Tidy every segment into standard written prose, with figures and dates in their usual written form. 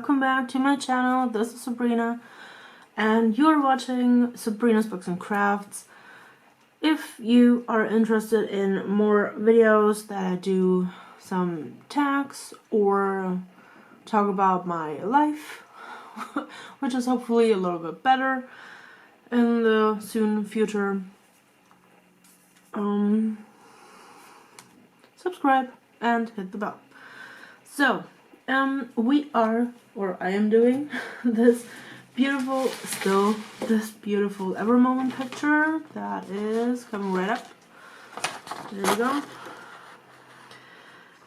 welcome back to my channel. This is Sabrina and you're watching Sabrina's Books and Crafts. If you are interested in more videos that I do some tags or talk about my life, which is hopefully a little bit better in the soon future, subscribe and hit the bell. So, I am doing this beautiful Ever Moment picture that is coming right up. There you go.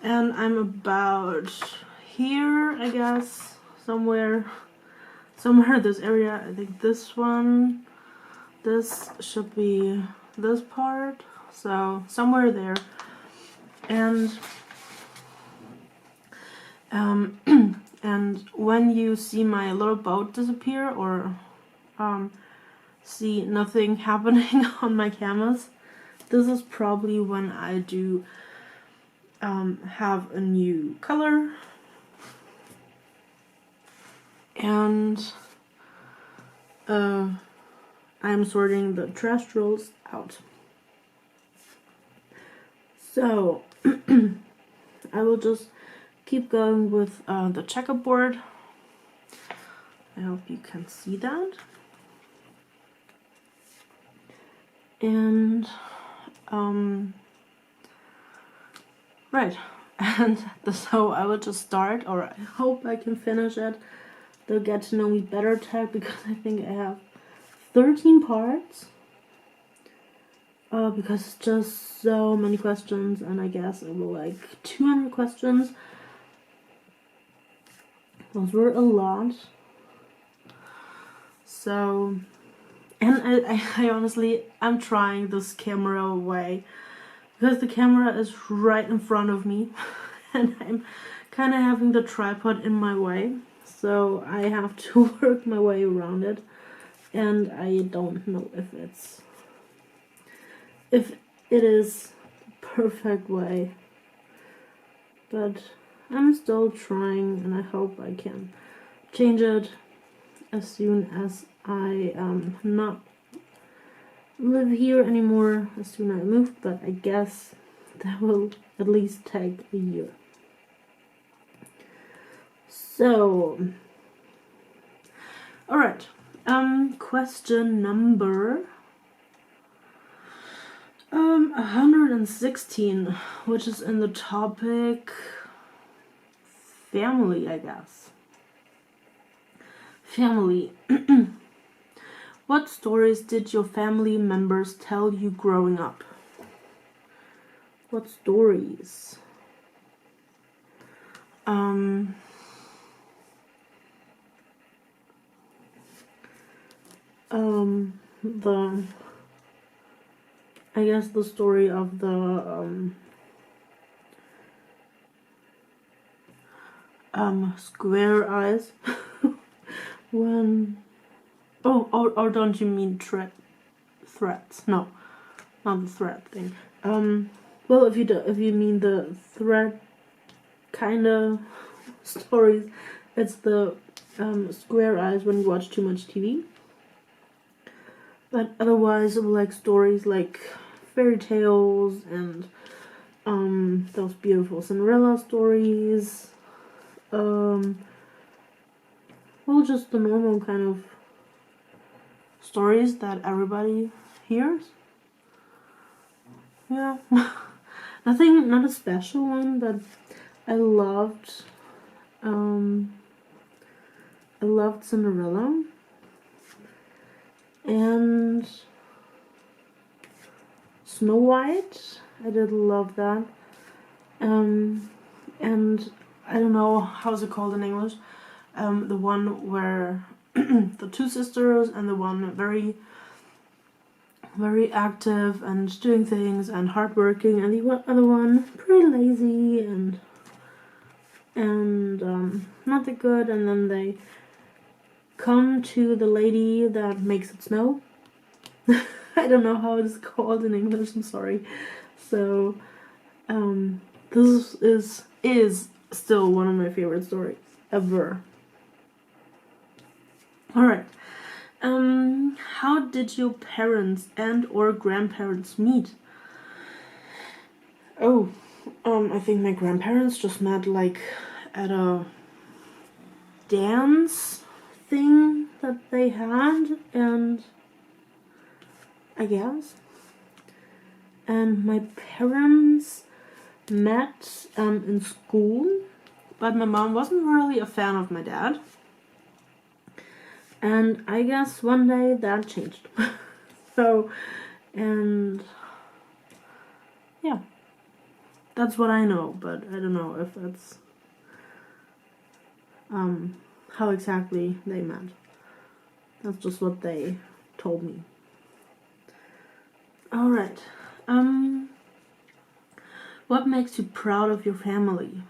And I'm about here, I guess, somewhere this area. I think this should be this part, so somewhere there. And and when you see my little boat disappear or see nothing happening on my canvas, this is probably when I do have a new color. And I'm sorting the trash rolls out. So I will just keep going with the checkerboard. I hope you can see that. And right, and so I will just start, or I hope I can finish it, the Get to Know Me Better tag, because I think I have 13 parts. Because it's just so many questions, and I guess it will like 200 questions. Those were a lot. So, and I honestly, I'm trying this camera away because the camera is right in front of me and I'm kind of having the tripod in my way. So I have to work my way around it, and I don't know if it is the perfect way, but I'm still trying, and I hope I can change it as soon as I not live here anymore, as soon as I move, but I guess that will at least take a year. So, alright, question number 116, which is in the topic family, I guess. Family. What stories did your family members tell you growing up? What stories? I guess the story of the square eyes. When or don't you mean threats? No, not the threat thing. Well, if you mean the threat kind of stories, it's the square eyes when you watch too much TV. But otherwise, I would like stories like fairy tales and those beautiful Cinderella stories. Well, just the normal kind of stories that everybody hears. Yeah. Not a special one, but I loved Cinderella. And Snow White, I did love that. And I don't know, how's it called in English? The one where the two sisters, and the one very, very active and doing things and hardworking, and the other one pretty lazy and not that good, and then they come to the lady that makes it snow. I don't know how it's called in English, I'm sorry. So this is still one of my favorite stories ever. Alright. How did your parents and or grandparents meet? Oh, I think my grandparents just met like at a dance thing that they had, and I guess. And my parents met in school, but my mom wasn't really a fan of my dad. And I guess one day that changed. So, and yeah, that's what I know, but I don't know if that's how exactly they met. That's just what they told me. Alright. What makes you proud of your family?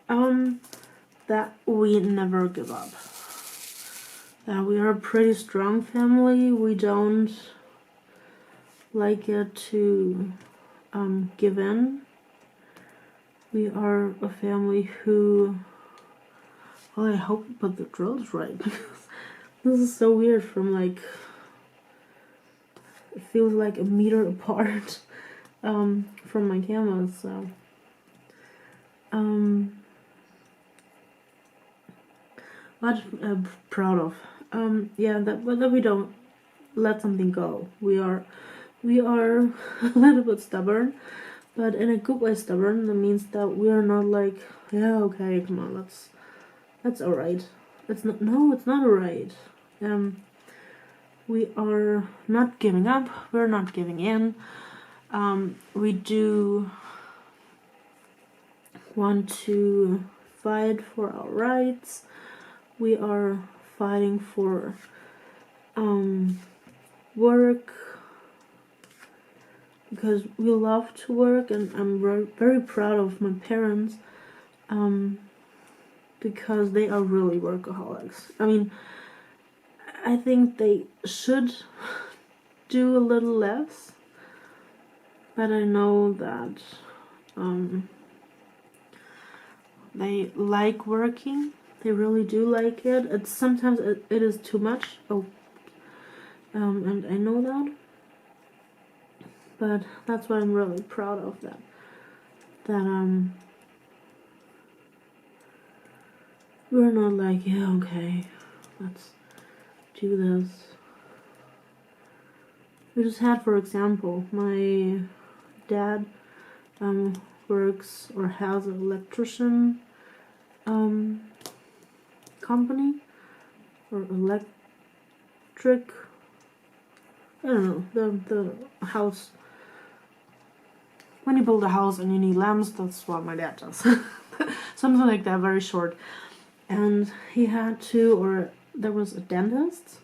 That we never give up. That we are a pretty strong family. We don't like it to give in. We are a family who... Well, I hope you put the drills right, because this is so weird from like... It feels like a meter apart from my camera, so... What I'm proud of? Yeah, that we don't let something go. We are a little bit stubborn, but in a good way stubborn. That means that we are not like, yeah, okay, come on, that's alright. It's not. No, it's not alright. We are not giving up. We're not giving in. We do want to fight for our rights. We are fighting for work, because we love to work, and I'm very proud of my parents because they are really workaholics. I mean, I think they should do a little less, but I know that they like working. They really do like it. It's sometimes it is too much. Oh, and I know that. But that's what I'm really proud of. That we're not like, yeah, okay, let's do this. We just had, for example, my dad works or has an electrician company, or electric, I don't know, the house. When you build a house and you need lamps, that's what my dad does. Something like that, very short. And he had to, or there was a dentist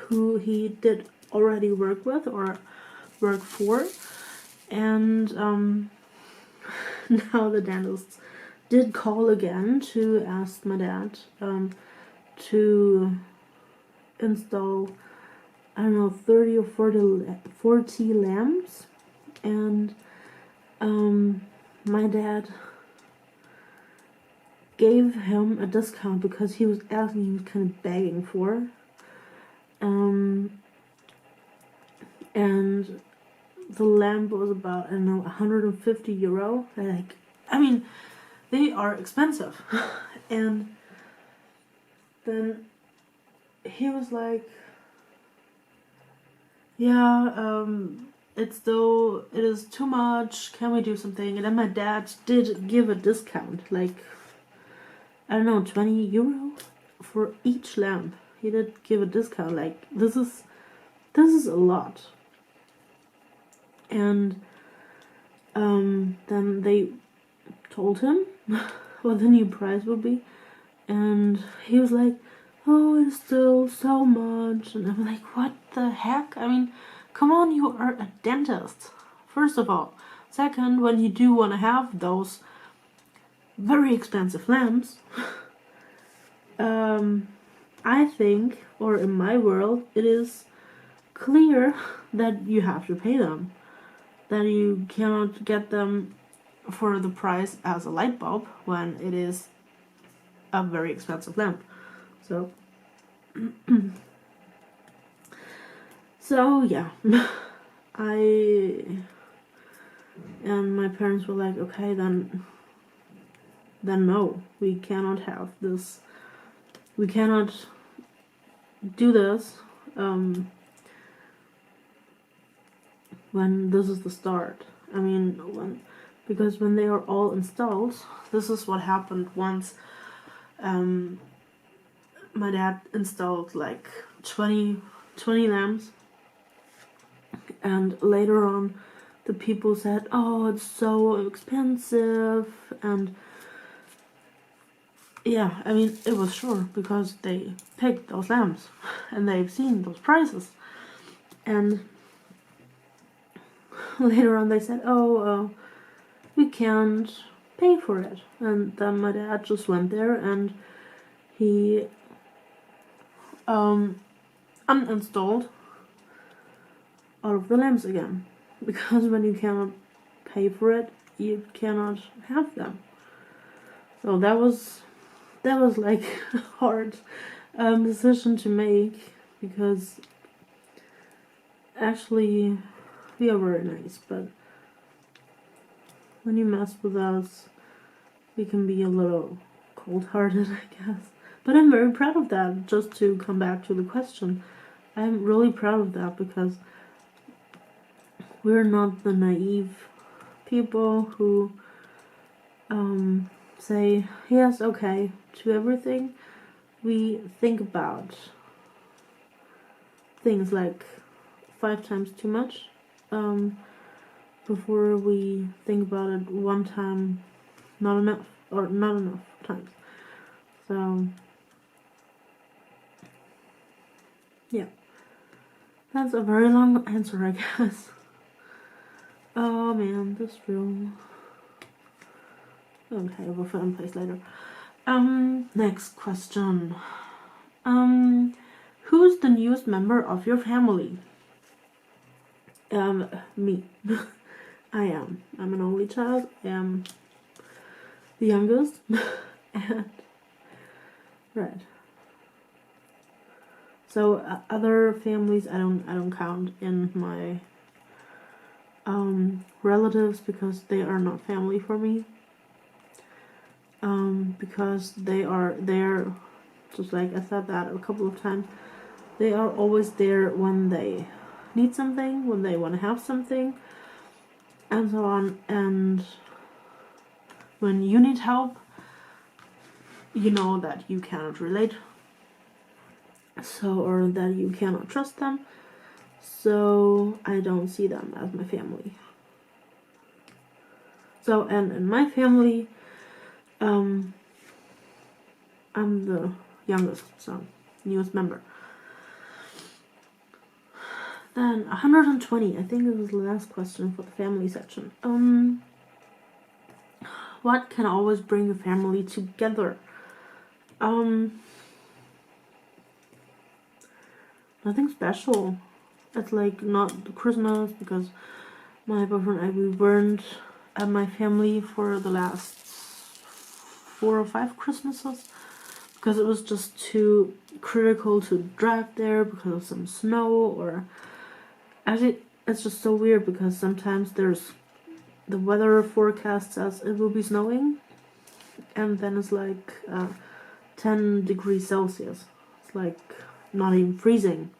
who he did already work with or work for, and now the dentist did call again to ask my dad to install, I don't know, 30 or 40 lamps, and my dad gave him a discount because he was asking, he was kind of begging for, and the lamp was about, I don't know, 150 euro. Like, I mean, they are expensive. And then he was like, yeah, it is too much, can we do something? And then my dad did give a discount, like, I don't know, 20 euro for each lamp. He did give a discount. Like, this is a lot. And then they told him what the new price would be, and he was like, oh, it's still so much. And I'm like, what the heck? I mean, come on, you are a dentist, first of all. Second, when you do want to have those very expensive lamps, I think, or in my world, it is clear that you have to pay them. That you cannot get them for the price as a light bulb when it is a very expensive lamp. So So yeah, and my parents were like, okay, then no, we cannot have this. We cannot do this when this is the start. I mean, because when they are all installed, this is what happened once. My dad installed like 20 lamps, and later on the people said, oh, it's so expensive, and yeah, I mean, it was sure, because they picked those lamps and they've seen those prices, and later on they said, oh, we can't pay for it. And then my dad just went there and he uninstalled all of the lamps again, because when you cannot pay for it, you cannot have them. So that was like a hard decision to make, because actually we are very nice, but when you mess with us, we can be a little cold-hearted, I guess. But I'm very proud of that. Just to come back to the question, I'm really proud of that, because we're not the naive people who say yes, okay, to everything. We think about things like 5 times too much before we think about it one time, not enough times. So yeah, that's a very long answer, I guess. Oh man, this room. Okay, we'll put it in place later. Next question. Who's the newest member of your family? Me. I am. I'm an only child. I am the youngest. And right. So other families I don't count in my relatives, because they are not family for me. Because they're just like I said that a couple of times. They are always there when they need something, when they want to have something, and so on. And when you need help, you know that you cannot relate, or that you cannot trust them. So I don't see them as my family. So, and in my family, I'm the youngest, so newest member. Then 120, I think this was the last question for the family section. What can always bring a family together? Nothing special. It's like not Christmas, because my boyfriend and I, we weren't at my family for the last 4 or 5 Christmases, because it was just too critical to drive there because of some snow, or actually it's just so weird, because sometimes the weather forecast says it will be snowing, and then it's like 10 degrees Celsius. It's like not even freezing.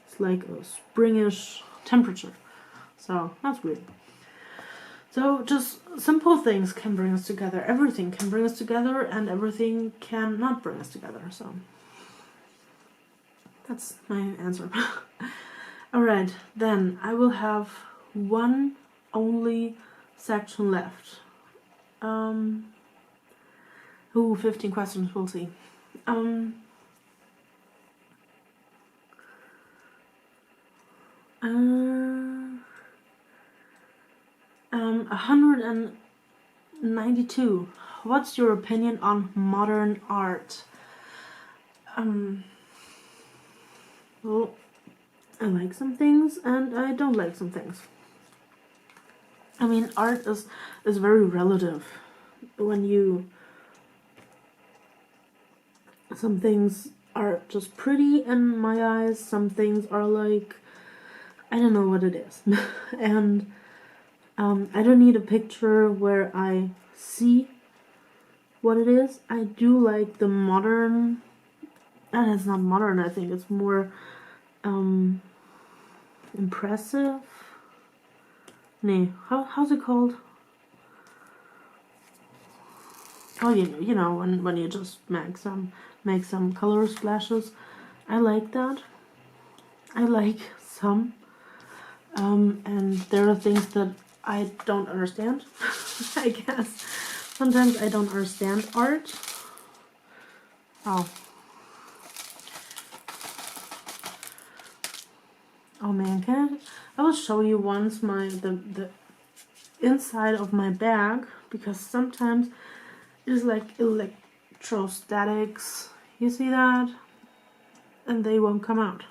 It's like a springish temperature. So that's weird. So just simple things can bring us together. Everything can bring us together, and everything can not bring us together. So that's my answer. Alright, then I will have one only section left. 15 questions, we'll see. 192. What's your opinion on modern art? Well, I like some things and I don't like some things. I mean, art is very relative. When some things are just pretty in my eyes. Some things are like, I don't know what it is. And I don't need a picture where I see what it is. I do like the modern, and it's not modern, I think it's more impressive. Nee, how's it called? Oh, you know, when you just make some color splashes. I like that. I like some. And there are things that I don't understand. I guess sometimes I don't understand art. Oh man, I will show you once the inside of my bag, because sometimes it is like electrostatics. You see that? And they won't come out.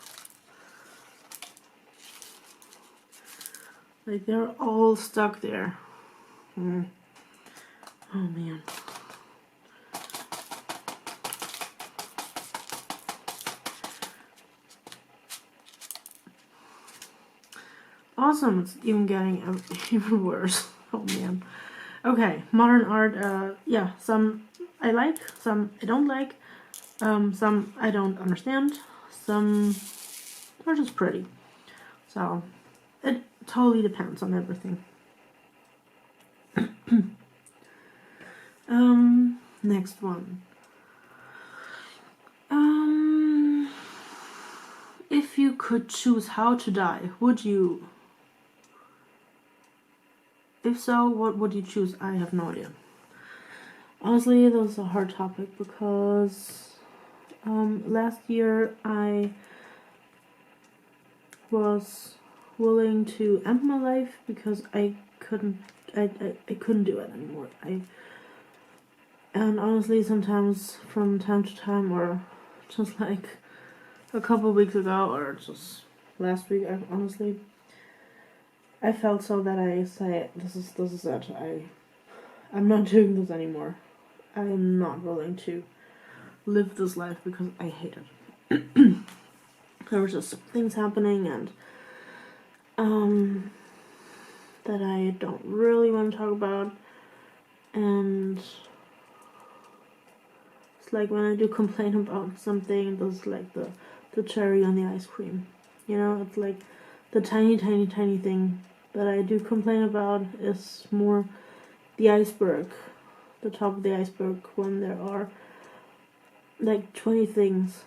Like they're all stuck there. Oh man. Awesome, it's even getting even worse. Oh man. Okay, modern art, yeah, some I like, some I don't like, some I don't understand, some are just pretty. So, it totally depends on everything. Next one. If you could choose how to die, would you? If so, what would you choose? I have no idea. Honestly, that was a hard topic because last year I was willing to end my life because I couldn't do it anymore. And honestly, sometimes from time to time, or just like a couple weeks ago, or just last week, I felt so that I say, this is it. I'm not doing this anymore. I am not willing to live this life because I hate it. There were just things happening, and that I don't really want to talk about, and it's like when I do complain about something, there's like the cherry on the ice cream. You know, it's like the tiny thing that I do complain about is more the iceberg, the top of the iceberg, when there are like 20 things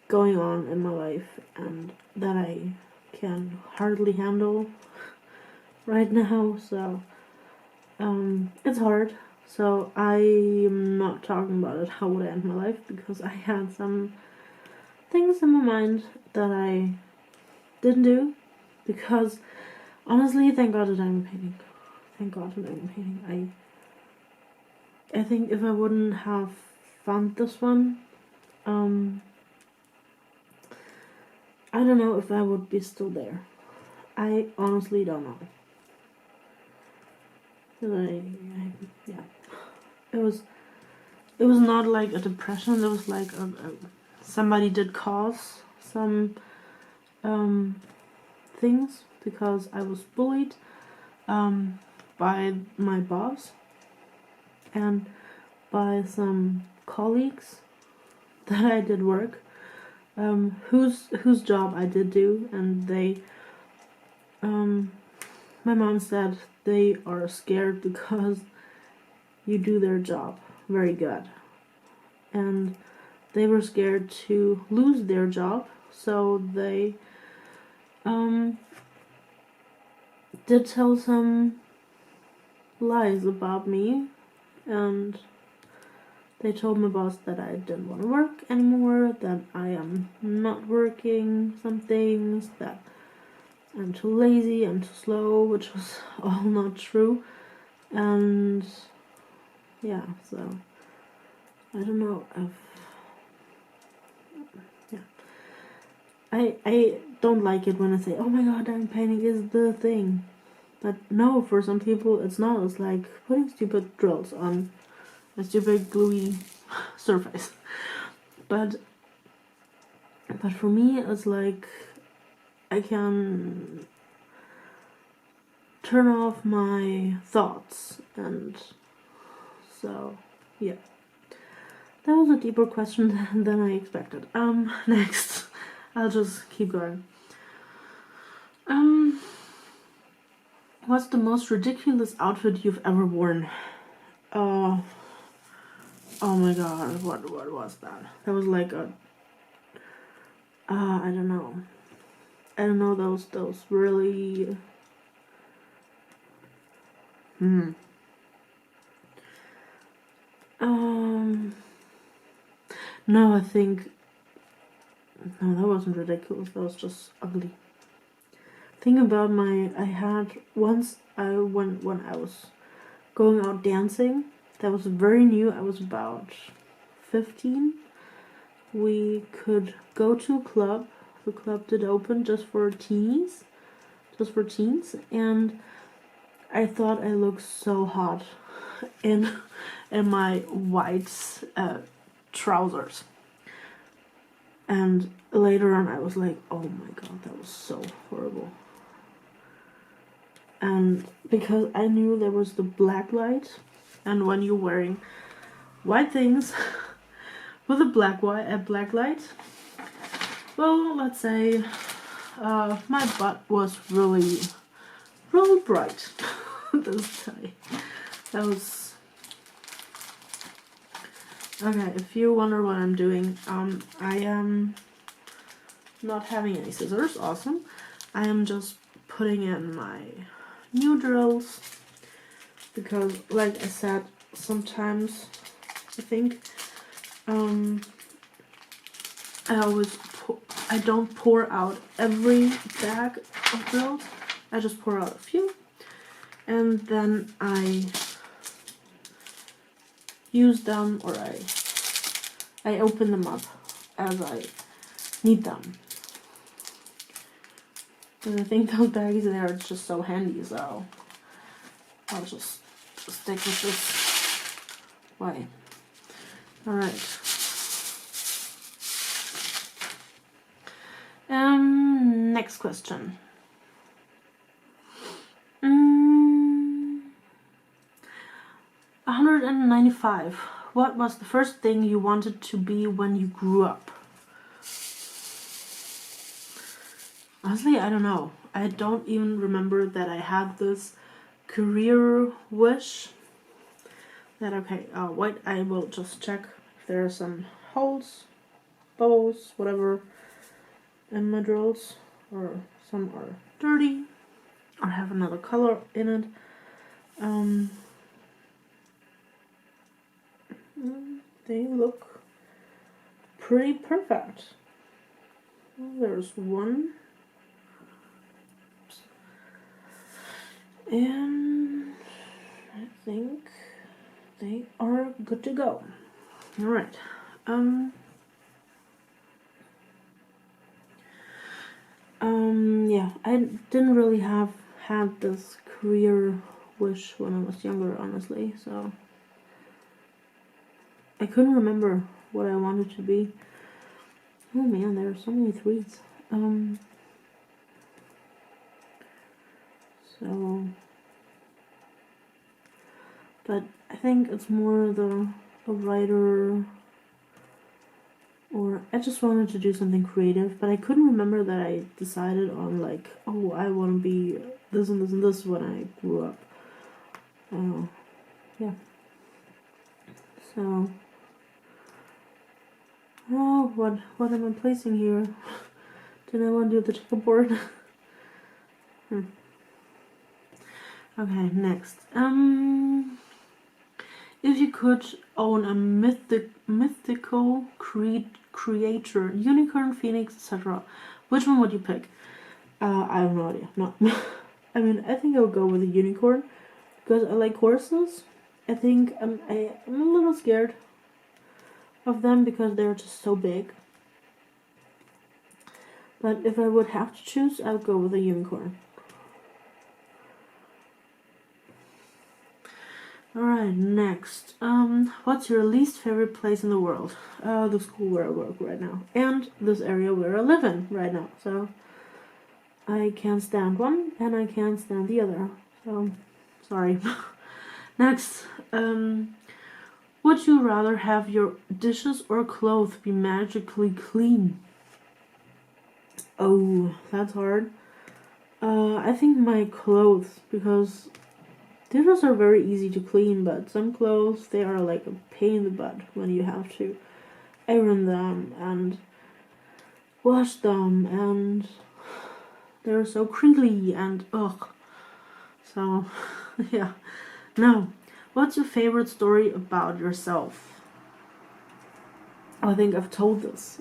going on in my life and that I can hardly handle right now. So it's hard. So I am not talking about it, how would I end my life, because I had some things in my mind that I didn't do, because honestly, thank God that I'm painting. Thank God that I'm painting. I think if I wouldn't have found this one, I don't know if I would be still there. I honestly don't know. Yeah. It was not like a depression. It was like somebody did cause some things, because I was bullied by my boss and by some colleagues that I did work, whose job I did do, and they my mom said they are scared because you do their job very good, and they were scared to lose their job, so they did tell some lies about me, and they told my boss that I didn't want to work anymore, that I am not working some things, that I'm too lazy, I'm too slow, which was all not true. And yeah, so I don't know if I don't like it when I say, oh my god, diamond painting is the thing. But no, for some people it's not. It's like putting stupid drills on a stupid gluey surface. But But for me, it's like I can turn off my thoughts, and so yeah. That was a deeper question than I expected. Next. I'll just keep going. What's the most ridiculous outfit you've ever worn? Oh my god, what was that? That was like a I don't know. I don't know, those really no, I think no, that wasn't ridiculous, that was just ugly. Think about I had once when I was going out dancing, that was very new, I was about 15. We could go to a club. The club did open just for teens, and I thought I looked so hot in my white trousers. And later on, I was like, "Oh my god, that was so horrible." And because I knew there was the black light, and when you're wearing white things with a black light, well, let's say my butt was really bright this day. That was okay. If you wonder what I'm doing, I am not having any scissors. Awesome. I am just putting in my new drills because, like I said, sometimes I think I don't pour out every bag of drills. I just pour out a few, and then I use them, or I open them up as I need them. And I think those bags there are just so handy, so I'll just stick with this way. Alright. Next question. 195. What was the first thing you wanted to be when you grew up? Honestly, I don't know. I don't even remember that I had this career wish. Wait, I will just check if there are some holes, bubbles, whatever in my drills, or some are dirty or have another color in it. They look pretty perfect. There's one. And I think they are good to go. Alright. Yeah, I didn't really had this career wish when I was younger, honestly, so I couldn't remember what I wanted to be. Oh man, there are so many threes. But I think it's more a writer, or I just wanted to do something creative, but I couldn't remember that I decided on like, oh, I want to be this and this and this when I grew up. Yeah. So, oh, what am I placing here? Did I want to do the checkerboard? Okay, next. If you could own a mythical creature, unicorn, phoenix, etc., which one would you pick? I have no idea. No. I mean, I think I'll go with a unicorn because I like horses. I think I'm a little scared of them because they're just so big. But if I would have to choose, I would go with a unicorn. Alright, next. What's your least favorite place in the world? The school where I work right now. And this area where I live in right now. So I can't stand one and I can't stand the other. So sorry. Next. Would you rather have your dishes or clothes be magically clean? Oh, that's hard. I think my clothes, because dishes are very easy to clean, but some clothes, they are like a pain in the butt when you have to iron them and wash them, and they're so crinkly and ugh. So, yeah. Now, what's your favorite story about yourself? I think I've told this.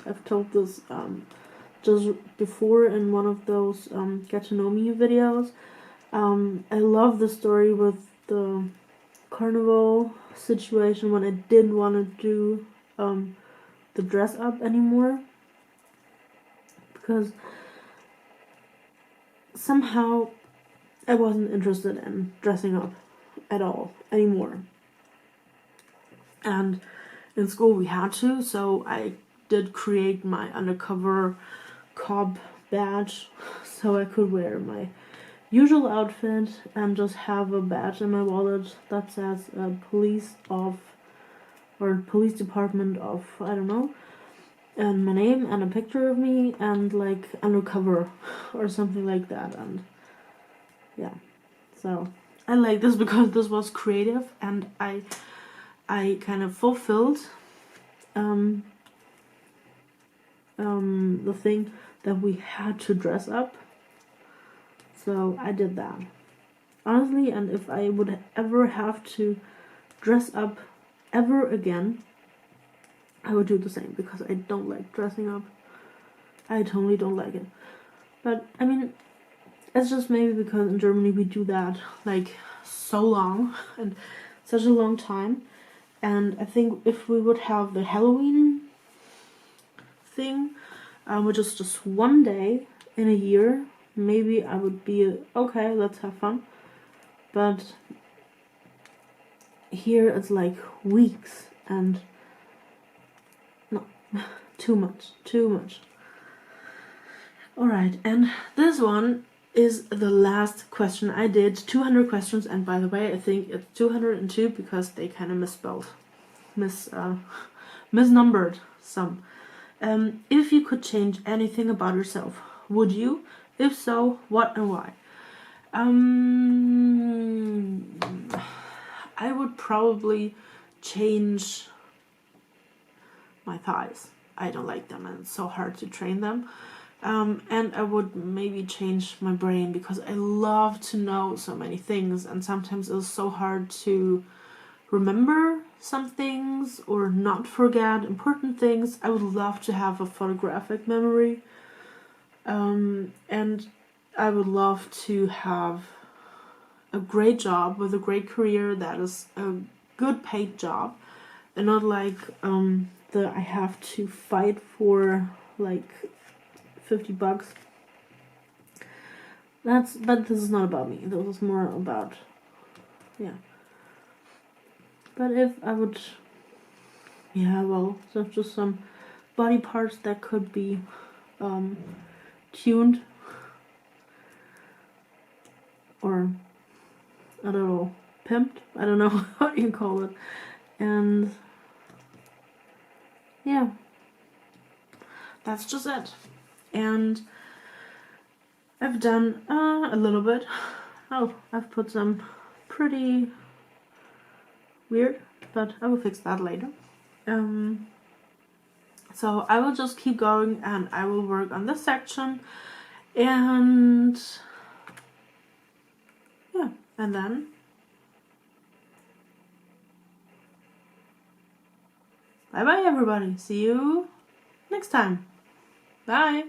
Just before in one of those Get to Know Me videos. I love the story with the carnival situation when I didn't want to do the dress up anymore, because somehow I wasn't interested in dressing up at all anymore. And in school we had to, so I did create my Undercover Cop Badge so I could wear my usual outfit and just have a badge in my wallet that says police of, or police department of, I don't know, and my name and a picture of me and like undercover or something like that. And yeah, so I like this because this was creative and I kind of fulfilled the thing that we had to dress up. So I did that. Honestly, and if I would ever have to dress up ever again, I would do the same, because I don't like dressing up. I totally don't like it. But, I mean, it's just maybe because in Germany we do that, like, so long, and such a long time. And I think if we would have the Halloween thing, which is just one day in a year, maybe I would be okay, let's have fun. But here it's like weeks, and no, too much. Alright, and this one is the last question. I did 200 questions, and by the way, I think it's 202 because they kind of misnumbered some. If you could change anything about yourself, would you? If so, what and why? I would probably change my thighs. I don't like them and it's so hard to train them. And I would maybe change my brain, because I love to know so many things and sometimes it's so hard to remember some things or not forget important things. I would love to have a photographic memory, and I would love to have a great job with a great career that is a good paid job, and not like I have to fight for like $50. But this is not about me. This is more about, yeah. But if I would, yeah, well, there's just some body parts that could be tuned or a little pimped. I don't know what you call it. And yeah, that's just it. And I've done a little bit. Oh, I've put some pretty weird, but I will fix that later. So I will just keep going and I will work on this section, and yeah, and then bye bye everybody. See you next time. Bye.